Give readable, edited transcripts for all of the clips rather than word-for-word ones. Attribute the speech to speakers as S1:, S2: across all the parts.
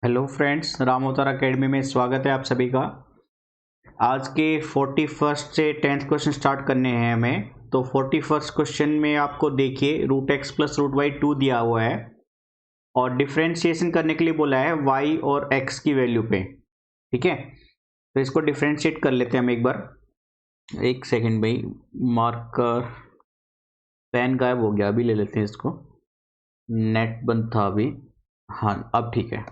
S1: Hello friends, Ram अवतार academy में स्वागत है आप सभी का। आज के 41st से 10th क्वेश्चन स्टार्ट करने हैं हमें। तो 41st क्वेश्चन में आपको देखिए root X plus root Y 2 दिया हुआ है और डिफ्रेंशिएशन करने के लिए बोला है वाई और एक्स की वैल्यू पे। ठीक है, तो इसको डिफ्रेंशिएट कर लेते हैं हम एक बार। एक सेकेंड भाई, मार्कर पेन गायब हो गया, अभी ले लेते हैं इसको। नेट बंद था अभी। हाँ, अब ठीक है।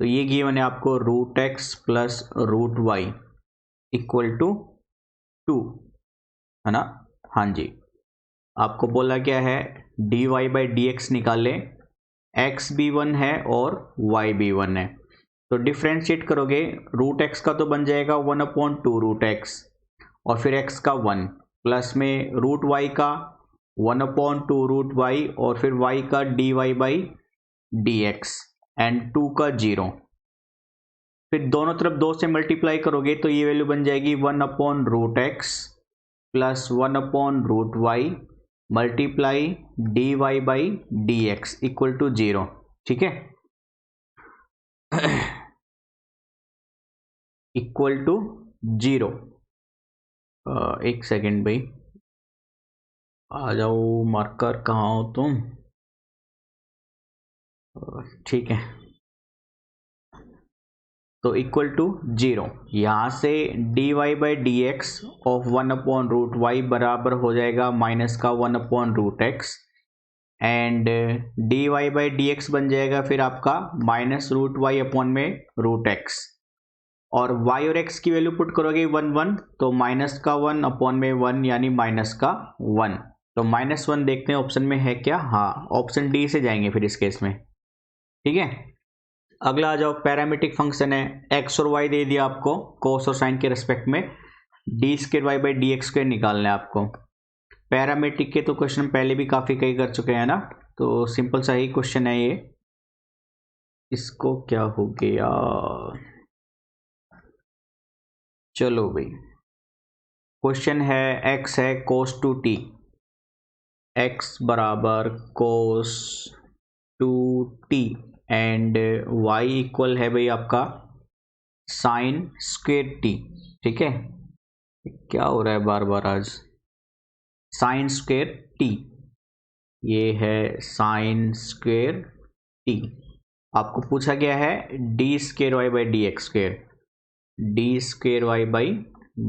S1: तो ये गिवन है आपको root X plus root Y equal to 2, है ना। हाँ जी, आपको बोला क्या है, D Y by D X निकाले। एक्स भी 1 है और वाई भी 1 है, तो डिफ्रेंशिएट करोगे रूट एक्स का तो बन जाएगा 1/2 रूट एक्स और फिर एक्स का 1 प्लस में रूट वाई का 1/2 रूट वाई और फिर वाई का D Y by D X and 2 का 0। फिर दोनों तरफ 2 से मल्टीप्लाई करोगे तो ये वैल्यू बन जाएगी 1/√x plus 1/√y multiply D Y by D X equal to 0। ठीक है, इक्वल टू 0। एक सेकेंड भाई, आ जाओ। मार्कर कहाँ हो तुम? ठीक है, तो इक्वल टू 0। यहाँ से D Y by D x of 1/√y बराबर हो जाएगा माइनस का 1/√x and D Y by D x बन जाएगा फिर आपका माइनस रूट वाई अपॉन में रूट एक्स। और y और x की वैल्यू पुट करोगे 1 1, तो माइनस का 1 अपॉन में 1 यानी माइनस का 1। तो -1 देखते हैं ऑप्शन में है क्या। हाँ, ऑप्शन डी से जाएंगे फिर इस केस में। ठीक है, अगला आ जाओ। पैरामीट्रिक फंक्शन है, एक्स और वाई दे दिया आपको कोस और साइन के रेस्पेक्ट में। D square y by D x square निकालना है आपको। पैरामीट्रिक के तो क्वेश्चन पहले भी काफ़ी कई कर चुके हैं ना, तो सिंपल सा ही क्वेश्चन है ये। इसको क्या हो गया, चलो भाई। क्वेश्चन है एक्स है कोस 2t, एक्स बराबर कोस 2t एंड y इक्वल है भाई आपका साइन स्क्वेयर टी। ठीक है, क्या हो रहा है बार बार आज? साइन स्क्वेयर टी, ये है साइन स्क्वेयर टी। आपको पूछा गया है d square y by D x square, d square y by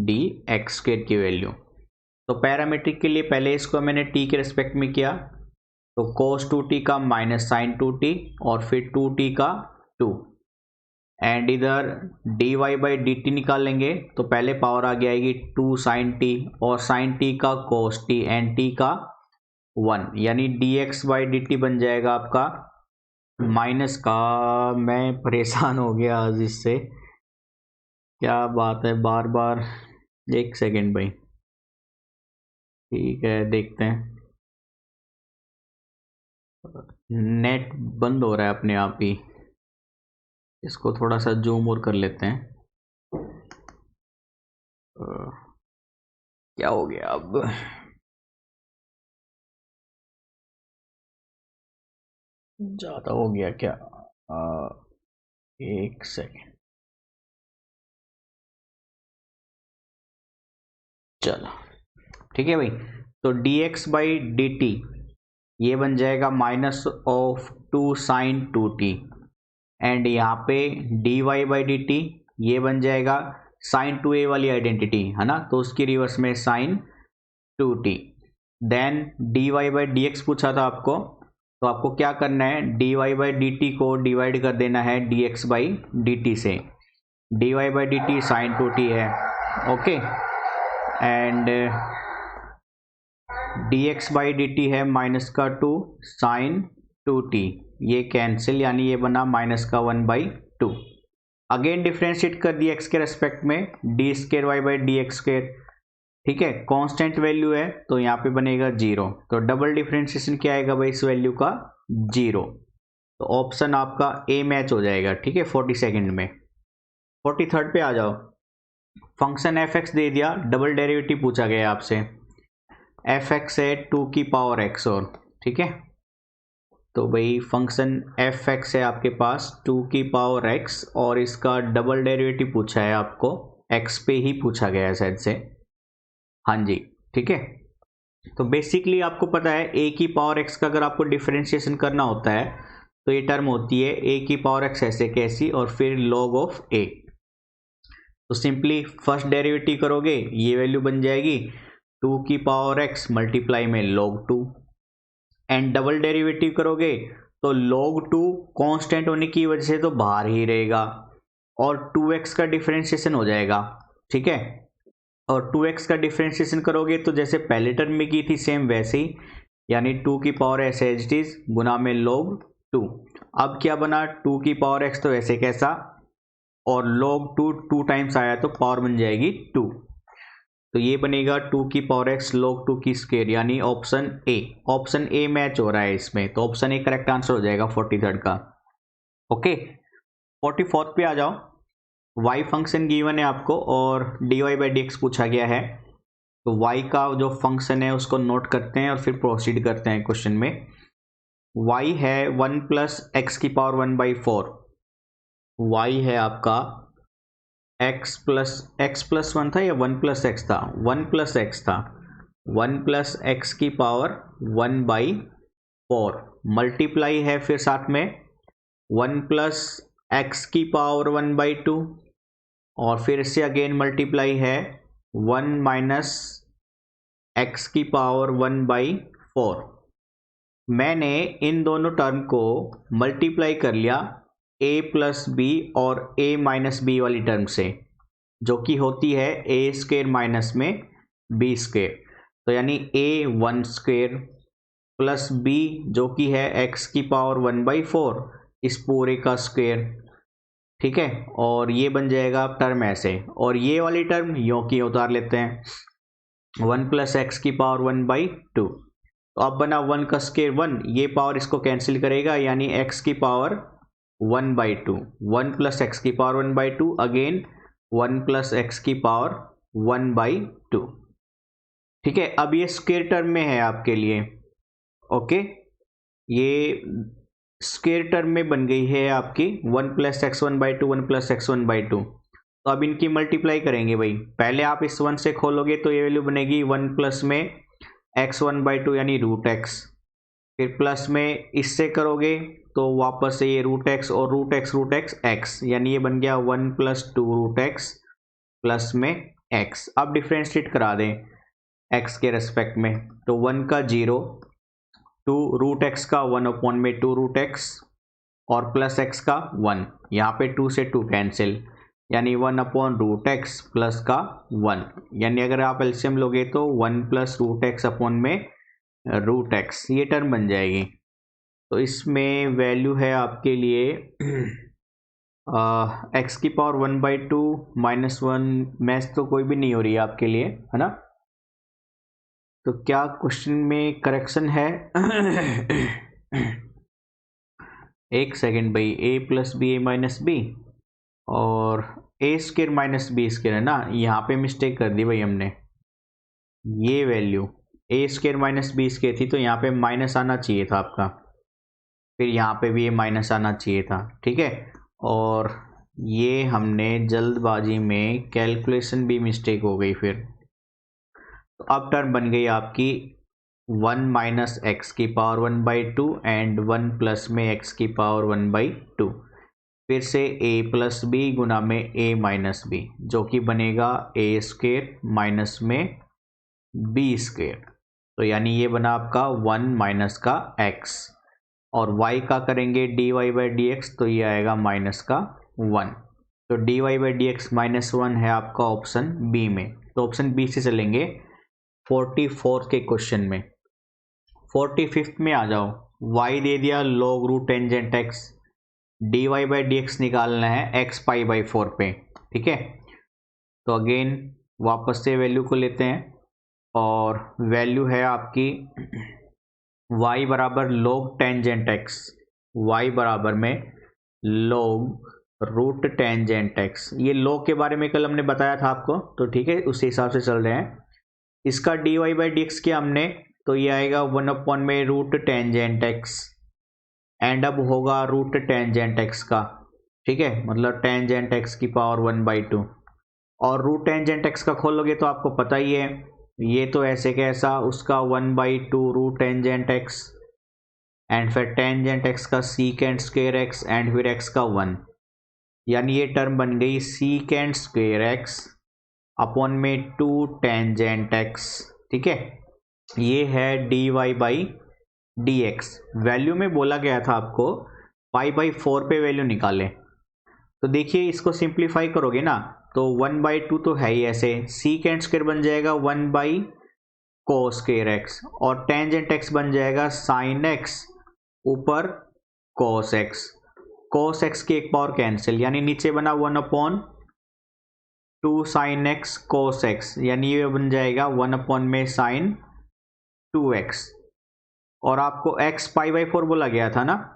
S1: D x square की वैल्यू। तो पैरामीट्रिक के लिए पहले इसको मैंने टी के रिस्पेक्ट में किया, तो cos 2t का माइनस साइन 2t और फिर 2t का 2 एंड इधर d Y by D t निकालेंगे तो पहले पावर आ जाएगी 2 साइन टी और साइन टी का cos टी एंड टी का 1 यानी d x by D t बन जाएगा आपका माइनस का। मैं परेशान हो गया आज इससे, क्या बात है बार बार। एक सेकेंड भाई, ठीक है देखते हैं। नेट बंद हो रहा है अपने आप ही, इसको थोड़ा सा जूम और कर लेते हैं। क्या हो गया अब? ज़्यादा हो गया क्या? एक सेकेंड, चलो ठीक है भाई। तो D x by D t ये बन जाएगा minus of 2 sign 2t and यहाँ पे d Y by D t ये बन जाएगा साइन 2a वाली आइडेंटिटी है ना, तो उसकी रिवर्स में sine 2t। Then D Y by D X पूछा था आपको, तो आपको क्या करना है, D Y by D T को डिवाइड कर देना है D x by D T से। D Y by D T sine 2t है, okay, and D x by D T है माइनस का 2 साइन 2t, ये कैंसिल यानी ये बना माइनस का 1/2। अगेन डिफ्रेंशिएट कर दिया एक्स के रेस्पेक्ट में, d square y by D x square. ठीक है, कांस्टेंट वैल्यू है तो यहाँ पे बनेगा 0, तो डबल डिफ्रेंशिएशन क्या आएगा भाई इस वैल्यू का? 0। तो ऑप्शन आपका ए मैच हो जाएगा। ठीक है, 42nd में। 43rd पे आ जाओ। फंक्शन एफ एक्स दे दिया, डबल डेरिवेटिव पूछा गया आपसे। एफ एक्स है 2 की पावर एक्स और, ठीक है, तो भाई फंक्शन एफ एक्स है आपके पास 2 की पावर x और इसका डबल डेरिवेटिव पूछा है आपको, x पे ही पूछा गया है शायद से। हाँ जी ठीक है। तो बेसिकली आपको पता है a की पावर x का अगर आपको डिफरेंशिएशन करना होता है तो ये टर्म होती है a की पावर x ऐसे कैसी और फिर log ऑफ a। तो सिंपली फर्स्ट डेरिवेटिव करोगे ये वैल्यू बन जाएगी 2 की पावर x मल्टीप्लाई में log 2 एंड डबल डेरिवेटिव करोगे तो log 2 कांस्टेंट होने की वजह से तो बाहर ही रहेगा और 2x का डिफरेंशिएशन हो जाएगा। ठीक है, और 2x का डिफरेंशिएशन करोगे तो जैसे पहले टर्म में की थी सेम वैसे ही, यानी 2 की power as as it is गुना में log 2। अब क्या बना 2 की पावर x तो ऐसे कैसा और log 2 2 टाइम्स आया तो पावर बन जाएगी 2, तो ये बनेगा 2 की पावर x log 2 की स्क्वायर, यानी option A. Option A match हो रहा है इसमें, तो ऑप्शन ए करेक्ट आंसर हो जाएगा 43rd का। ओके 44th पे आ जाओ। y फंक्शन गिवन है आपको और dy बाई डी एक्स पूछा गया है, तो y का जो फंक्शन है उसको नोट करते हैं और फिर प्रोसीड करते हैं क्वेश्चन में। y है 1 प्लस एक्स की पावर 1/4, y है आपका x प्लस 1 था या 1 प्लस एक्स था, 1 प्लस एक्स था, 1 प्लस एक्स की पावर 1/4 मल्टीप्लाई है फिर साथ में 1 प्लस एक्स की पावर 1/2 और फिर से अगेन मल्टीप्लाई है 1 माइनस एक्स की पावर 1/4। मैंने इन दोनों टर्म को मल्टीप्लाई कर लिया a प्लस बी और a माइनस बी वाली टर्म से, जो कि होती है a स्क्वेयर माइनस में b स्क्वेयर, तो यानी a 1 स्क्वेयर प्लस b जो कि है x की पावर 1/4 इस पूरे का स्क्वेयर। ठीक है, और ये बन जाएगा टर्म ऐसे, और ये वाली टर्म यो की उतार लेते हैं 1 प्लस एक्स की पावर 1/2, तो अब बना 1 का स्क्वेयर 1, ये पावर इसको कैंसिल करेगा यानी x की पावर 1/2, 1 प्लस एक्स की पावर 1/2 अगेन 1 प्लस एक्स की पावर 1/2। ठीक है, अब ये स्क्वायर टर्म में है आपके लिए। ओके, ये स्क्वायर टर्म में बन गई है आपकी 1 प्लस एक्स 1/2, 1 प्लस एक्स 1/2। तो अब इनकी मल्टीप्लाई करेंगे भाई, पहले आप इस 1 से खोलोगे तो ये वैल्यू बनेगी 1 प्लस में एक्स 1/2 यानी रूट एक्स, फिर प्लस में इससे करोगे तो वापस से ये रूट एक्स और रूट एक्स एक्स, यानी ये बन गया 1 प्लस 2 रूट एक्स प्लस में एक्स। अब डिफ्रेंशिएट करा दें एक्स के रेस्पेक्ट में, तो 1 का 0, 2 रूट एक्स का 1 में 2 रूट एक्स और प्लस एक्स का 1, यहाँ पे 2 से 2 कैंसिल, यानी 1 √x प्लस का 1, यानी अगर आप एलसीएम लोगे तो 1 प्लस √x अपॉन में √x ये टर्म बन जाएगी। तो इसमें वैल्यू है आपके लिए x की पावर 1/2 -1, मैथ तो कोई भी नहीं हो रही है आपके लिए, है ना। तो क्या क्वेश्चन में करेक्शन है? एक सेकेंड भाई, a plus b a minus b और a square minus b square है ना, यहाँ पे मिस्टेक कर दी भाई हमने। ये वैल्यू ए स्क्वायर माइनस बी स्क्वायर थी तो यहाँ पे माइनस आना चाहिए था आपका, फिर यहाँ पे भी ये माइनस आना चाहिए था। ठीक है, और ये हमने जल्दबाजी में कैलकुलेशन भी मिस्टेक हो गई फिर। तो अब टर्म बन गई आपकी 1 माइनस एक्स की पावर 1/2 एंड 1 प्लस में एक्स की पावर 1/2, फिर से a प्लस बी गुना में a माइनस बी, जो कि बनेगा a स्क्वेयर माइनस में b स्क्वेयर, तो यानी ये बना आपका 1 माइनस का x, और y का करेंगे dy बाई डी एक्स, तो ये आएगा माइनस का 1, तो dy बाई डी एक्स -1 है आपका ऑप्शन बी में। तो ऑप्शन बी से चलेंगे 44 के क्वेश्चन में। 45th में आ जाओ, y दे दिया log root tangent x, dy by D x निकालना है x π/4 पे। ठीक है, तो अगेन वापस से वैल्यू को लेते हैं और वैल्यू है आपकी y बराबर log टेंजेंट x, y बराबर में log रूट टेंजेंट x। ये log के बारे में कल हमने बताया था आपको, तो ठीक है उसी हिसाब से चल रहे हैं। इसका dy बाई डी एक्स किया हमने, तो ये आएगा 1 में रूट टेंजेंट x एंड अब होगा रूट टेंजेंट एक्स का, ठीक है, मतलब टेंजेंट एक्स की पावर 1/2। और रूट टेंजेंट एक्स का खोलोगे तो आपको पता ही है, ये तो ऐसे कैसा उसका 1/2 रूट टेंजेंट एक्स एंड फिर टेंजेंट एक्स का सीकेंट स्क्वायर एक्स एंड फिर एक्स का 1, यानी ये टर्म बन गई सीकेंट स्क्वायर एक्स अपॉन में 2 टेंजेंट एक्स, ठीक है। ये है dy/dx। वैल्यू में बोला गया था आपको π/4 पे वैल्यू निकालें, तो देखिए इसको सिंप्लीफाई करोगे ना तो 1/2 तो है ही, ऐसे सीकेंट स्क्वायर बन जाएगा 1/cos स्क्वायर एक्स और टेंजेंट एक्स बन जाएगा साइन एक्स ऊपर cos एक्स। cos एक्स की एक पावर कैंसिल, यानी नीचे बना 1/2 साइन एक्स cos एक्स, यानी ये बन जाएगा 1 में साइन 2x। और आपको x π/4 बोला गया था ना,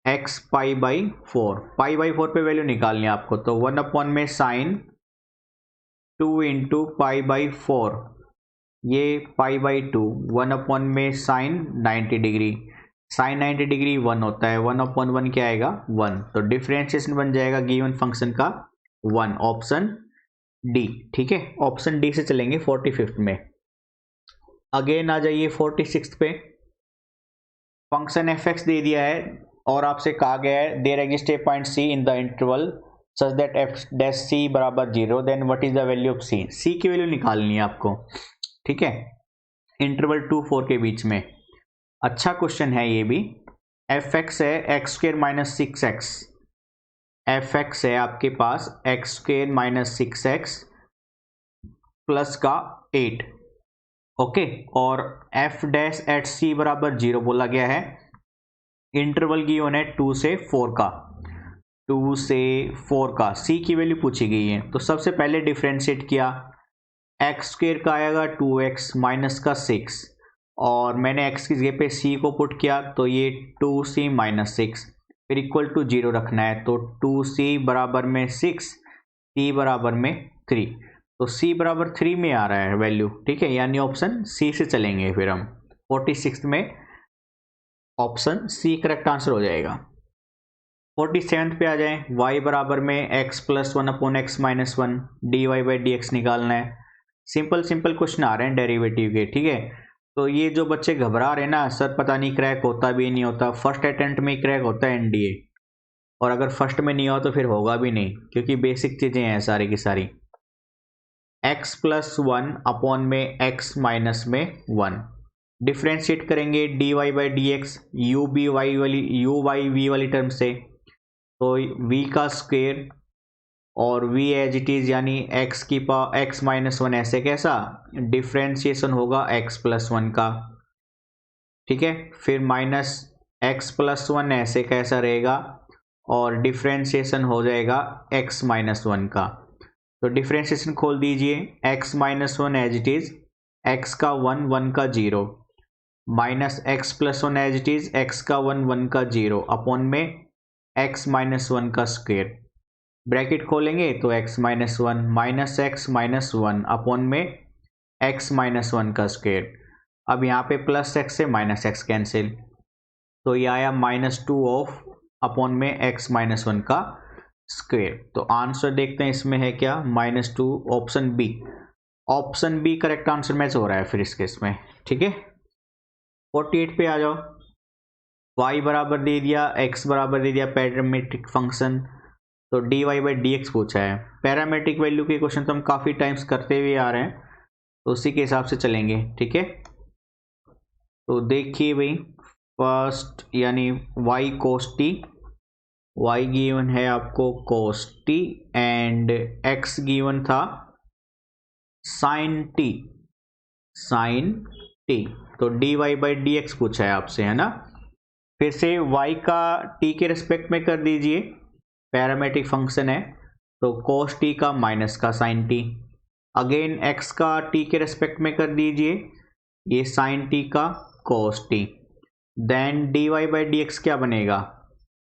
S1: x π/4 पे वैल्यू निकालनी है आपको, तो 1 में साइन 2 इंटू π/4, ये π/2 1 में साइन 90 डिग्री, साइन 90 डिग्री 1 होता है, 1/1 क्या आएगा 1, तो डिफरेंशिएशन बन जाएगा गिवन फंक्शन का 1, ऑप्शन डी, ठीक है। ऑप्शन डी से चलेंगे 45th में। अगेन आ जाइए 46th पे। फंक्शन एफ एक्स दे दिया है और आपसे कहा गया है there exist a point C in the interval such that F dash C बराबर 0, then what is the value of C. C की वैल्यू निकालनी है आपको, ठीक है, इंटरवल 2-4 के बीच में। अच्छा क्वेश्चन है ये भी। एफ एक्स है X square minus 6x, F X है आपके पास X square minus 6x plus का 8, ओके, और एफ डैश एट सी बराबर 0 बोला गया है। इंटरवल की गिवन है 2 से 4 का, 2 से 4 का, सी की वैल्यू पूछी गई है। तो सबसे पहले डिफ्रेंशिएट किया, एक्स स्क्वेयर का आएगा 2x माइनस का 6 और मैंने x की जगह पे c को पुट किया तो ये 2c माइनस 6, फिर इक्वल टू 0 रखना है, तो 2c बराबर में 6, c बराबर में 3, तो c बराबर 3 में आ रहा है वैल्यू, ठीक है, यानी ऑप्शन सी से चलेंगे फिर हम 46 में, ऑप्शन सी करेक्ट आंसर हो जाएगा। 47th पे आ जाए, y बराबर में x प्लस 1/x-1 dy/dx निकालना है। सिंपल क्वेश्चन आ रहे हैं डेरिवेटिव के, ठीक है। तो ये जो बच्चे घबरा रहे हैं ना सर पता नहीं क्रैक होता भी नहीं होता, फर्स्ट अटेम्प्ट में क्रैक होता है एनडीए, और अगर फर्स्ट में नहीं हुआ तो फिर होगा भी नहीं, क्योंकि बेसिक चीज़ें हैं सारी की सारी। x प्लस 1 अपॉन में x माइनस में 1, डिफ्रेंशिएट करेंगे dy/dx u बाई v वाली टर्म से, तो v का स्क्वेयर और v एज इट इज़ यानी x की पावर x माइनस 1, ऐसे कैसा डिफ्रेंशिएशन होगा x प्लस 1 का, ठीक है, फिर माइनस x प्लस 1 ऐसे कैसा रहेगा और डिफ्रेंशिएशन हो जाएगा x माइनस 1 का, तो डिफ्रेंशिएशन खोल दीजिए, x minus 1 as it is x का 1, 1 का 0 minus x plus 1 as it is x का 1, 1 का 0 अपॉन में x माइनस 1 का स्क्वेयर, ब्रैकेट खोलेंगे तो x minus 1 minus x minus 1 upon में x माइनस 1 का स्क्वेयर। अब यहाँ पे प्लस x से माइनस x कैंसिल, तो ये आया -2 ऑफ अपॉन में x माइनस 1 का स्क्वेयर। तो आंसर देखते हैं इसमें है क्या, -2, option B. Option B correct answer match हो रहा है फिर इस केस में, ठीक है। 48 पे आ जाओ, y बराबर दे दिया, x बराबर दे दिया पैरामीट्रिक फंक्शन, तो dy/dx पूछा है। पैरामीट्रिक वैल्यू के क्वेश्चन तो हम काफ़ी टाइम्स करते हुए आ रहे हैं, तो उसी के हिसाब से चलेंगे, ठीक है। तो देखिए भाई, फर्स्ट यानी y cos t, y given है आपको cos t and x given था sin t, तो dy/dx पूछा है आपसे, है ना। फिर से y का t के रिस्पेक्ट में कर दीजिए, पैरामीट्रिक फंक्शन है तो cos t का माइनस का sin t, अगेन x का t के रिस्पेक्ट में कर दीजिए, ये sin t का cos t, देन dy/dx क्या बनेगा,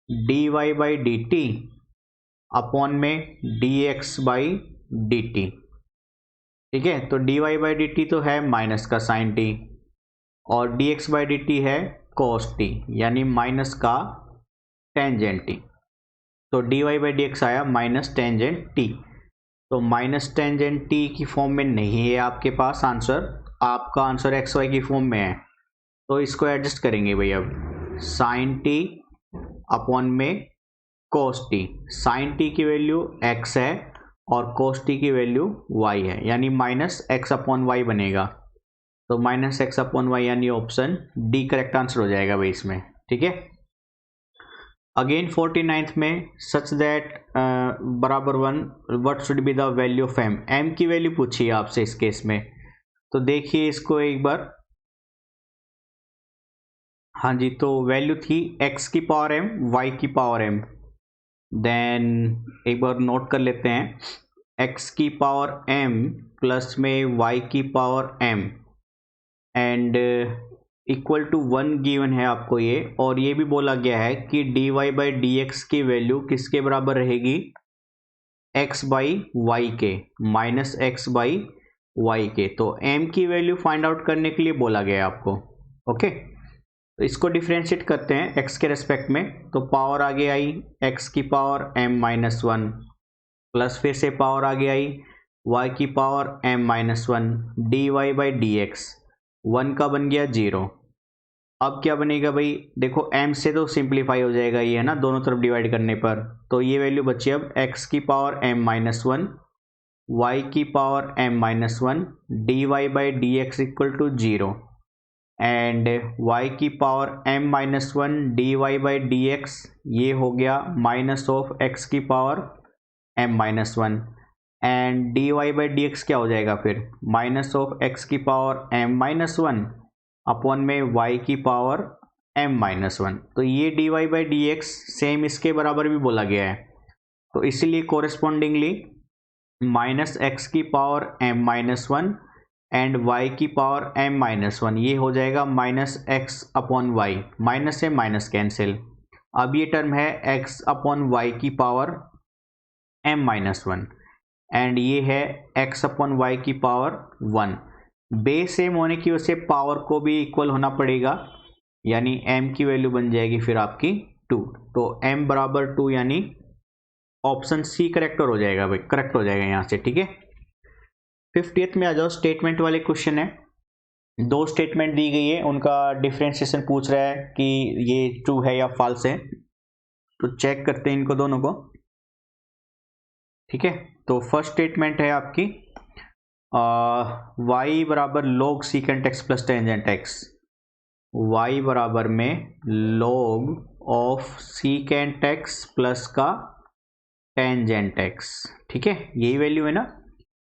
S1: dy/dt अपॉन में dx/dt, ठीक है। तो dy/dt तो है माइनस का sin t और dx/dt है cos t, यानी माइनस का टेंजेंट टी। तो dy बाई डी एक्स आया माइनस टेंजेंट टी। तो माइनस टेंजेंट टी की फॉर्म में नहीं है आपके पास आंसर, आपका आंसर एक्स वाई की फॉर्म में है। तो इसको एडजस्ट करेंगे भाई, अब साइन टी अपॉन में कोस टी। साइन टी की वैल्यू x है और कोस टी की वैल्यू y है, यानी माइनस एक्स अपॉन वाई बनेगा। तो माइनस एक्स अपॉन वाई यानी ऑप्शन डी करेक्ट आंसर हो जाएगा भाई इसमें, ठीक है। अगेन 49th में सच दैट बराबर 1 what should be the value of m, m की वैल्यू पूछी है आपसे इस केस में। तो देखिए इसको एक बार, हाँ जी, तो वैल्यू थी x की पावर m y की पावर m। देन एक बार नोट कर लेते हैं, x की पावर m प्लस में y की power m and equal to 1 given है आपको ये, और ये भी बोला गया है कि dy बाई डी एक्स की वैल्यू किसके बराबर रहेगी, x बाई वाई के, माइनस एक्स बाई वाई के। तो m की वैल्यू फाइंड आउट करने के लिए बोला गया है आपको, ओके। तो इसको डिफ्रेंशिएट करते हैं x के रेस्पेक्ट में। तो पावर आगे आई x की power m minus one, plus फिर से पावर आगे आई y की power m minus one, D Y by D x, one का बन गया 0। अब क्या बनेगा भाई, देखो m से तो सिंप्लीफाई हो जाएगा ये, है ना, दोनों तरफ डिवाइड करने पर। तो ये वैल्यू बची अब x की power m minus one, Y की power m minus one, D Y by D X equal to 0 and y की power m minus one D Y by D X, ये हो गया माइनस ऑफ x की power m minus one and D Y by D X क्या हो जाएगा फिर, minus of x की power m minus one upon में y की पावर m माइनस वन। तो ये d Y by D x same इसके बराबर भी बोला गया है, तो इसीलिए कोरेस्पॉन्डिंगली माइनस एक्स की power m minus one and y की पावर m माइनस वन, ये हो जाएगा minus x upon y, minus से माइनस कैंसिल। अब ये टर्म है x अपॉन वाई की power m minus one and ये है x अपॉन वाई की पावर वन। बेस सेम होने की वजह से पावर को भी इक्वल होना पड़ेगा, यानी m की वैल्यू बन जाएगी फिर आपकी 2। तो m बराबर 2 यानी ऑप्शन सी करेक्ट हो जाएगा भाई, करेक्ट हो जाएगा यहाँ से, ठीक है। 50th में आ जाओ, स्टेटमेंट वाले क्वेश्चन है। दो स्टेटमेंट दी गई है, उनका डिफरेंशिएशन पूछ रहा है कि ये ट्रू है या फॉल्स है। तो चेक करते हैं इनको दोनों को, ठीक है। तो फर्स्ट स्टेटमेंट है आपकी y बराबर log secant x plus tangent x, y बराबर में log of secant x plus का टेंजेंट एक्स, ठीक है, यही वैल्यू है ना,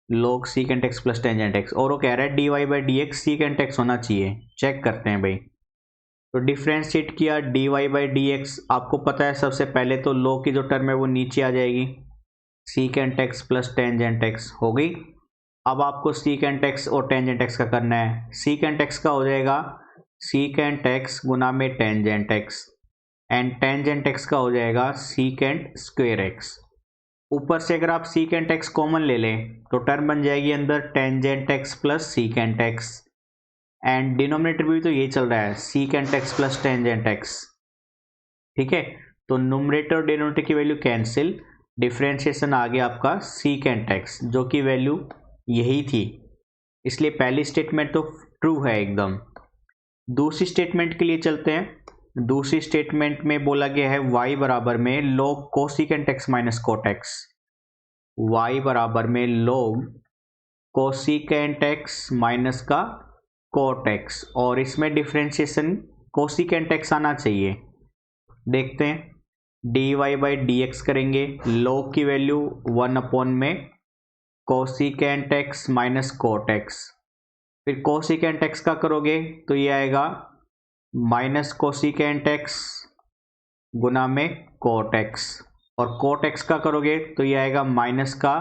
S1: log secant x plus tangent x. और वो कह रहा है D Y by D x secant x होना चाहिए। चेक करते हैं भाई, तो डिफ्रेंशिएट किया d Y by D x, आपको पता है सबसे पहले तो log की जो टर्म है वो नीचे आ जाएगी, secant x plus tangent x हो गई। अब आपको सीकेंट एक्स और टेंजेंट एक्स का करना है। सीकेंट एक्स का हो जाएगा सीकेंट एक्स गुना में tangent x and tangent x का हो जाएगा सीकेंट स्क्वेयर एक्स। ऊपर से अगर आप सीकेंट एक्स कॉमन ले लें तो टर्म बन जाएगी अंदर tangent x plus secant x and denominator भी तो यही चल रहा है, secant x plus tangent x, ठीक है। तो न्यूमरेटर और डिनोमिनेटर की वैल्यू कैंसिल, डिफरेंशिएशन आ गया आपका सीकेंट एक्स जो की वैल्यू यही थी, इसलिए पहली स्टेटमेंट तो ट्रू है एकदम। दूसरी स्टेटमेंट के लिए चलते हैं। दूसरी स्टेटमेंट में बोला गया है y बराबर में log cosecant x minus cot x, y बराबर में log कोसिकेंट x माइनस का कोट एक्स, और इसमें डिफरेंशिएशन कोसिकेंट x आना चाहिए। देखते हैं d Y by D x करेंगे, log की वैल्यू 1 अपॉन में cosecant x minus cot x, फिर कोसिकेंट x का करोगे तो ये आएगा माइनस कोसिकेंट x गुना में कोट x, और कोट x का करोगे तो ये आएगा माइनस का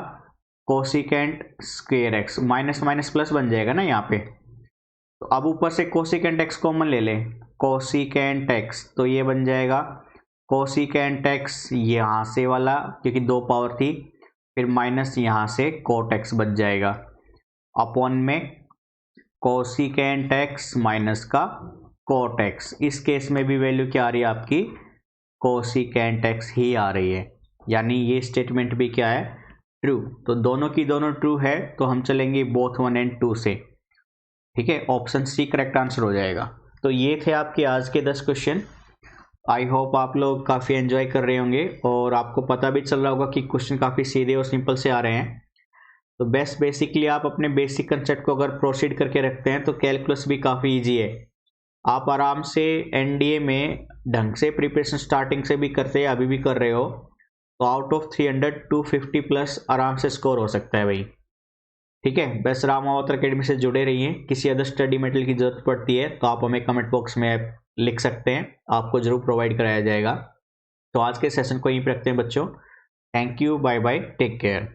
S1: cosecant square x, minus minus plus बन जाएगा ना यहाँ पे। तो अब ऊपर से कोसिकेंट x कॉमन ले लें, कोसिकेंट x, तो ये बन जाएगा कोसिकेंट x यहाँ से वाला क्योंकि दो पावर थी, फिर माइनस यहाँ से कोट x बच जाएगा अपॉन में कोसिकेंट x माइनस का cot x। इस केस में भी वैल्यू क्या आ रही है आपकी, कोसिकेंट x ही आ रही है, यानी ये स्टेटमेंट भी क्या है, ट्रू। तो दोनों की दोनों ट्रू है, तो हम चलेंगे बोथ 1 एंड 2 से। ठीक है, ऑप्शन सी करेक्ट आंसर हो जाएगा। तो ये थे आपके आज के 10 क्वेश्चन। आई होप आप लोग काफ़ी एंजॉय कर रहे होंगे और आपको पता भी चल रहा होगा कि क्वेश्चन काफ़ी सीधे और सिंपल से आ रहे हैं। तो बेसिकली आप अपने बेसिक कंसेप्ट को अगर प्रोसीड करके रखते हैं तो कैलकुलस भी काफ़ी इजी है। आप आराम से एनडीए में ढंग से प्रिपरेशन स्टार्टिंग से भी करते हैं, अभी भी कर रहे हो, तो आउट ऑफ 300 250 प्लस आराम से स्कोर हो सकता है भाई। ठीक है, बस रामा अवतार अकेडमी से जुड़े रहिए। किसी अदर स्टडी मटेरियल की जरूरत पड़ती है तो आप हमें कमेंट बॉक्स में लिख सकते हैं, आपको जरूर प्रोवाइड कराया जाएगा। तो आज के सेशन को यहीं पे रखते हैं बच्चों। Thank you, bye bye, take care.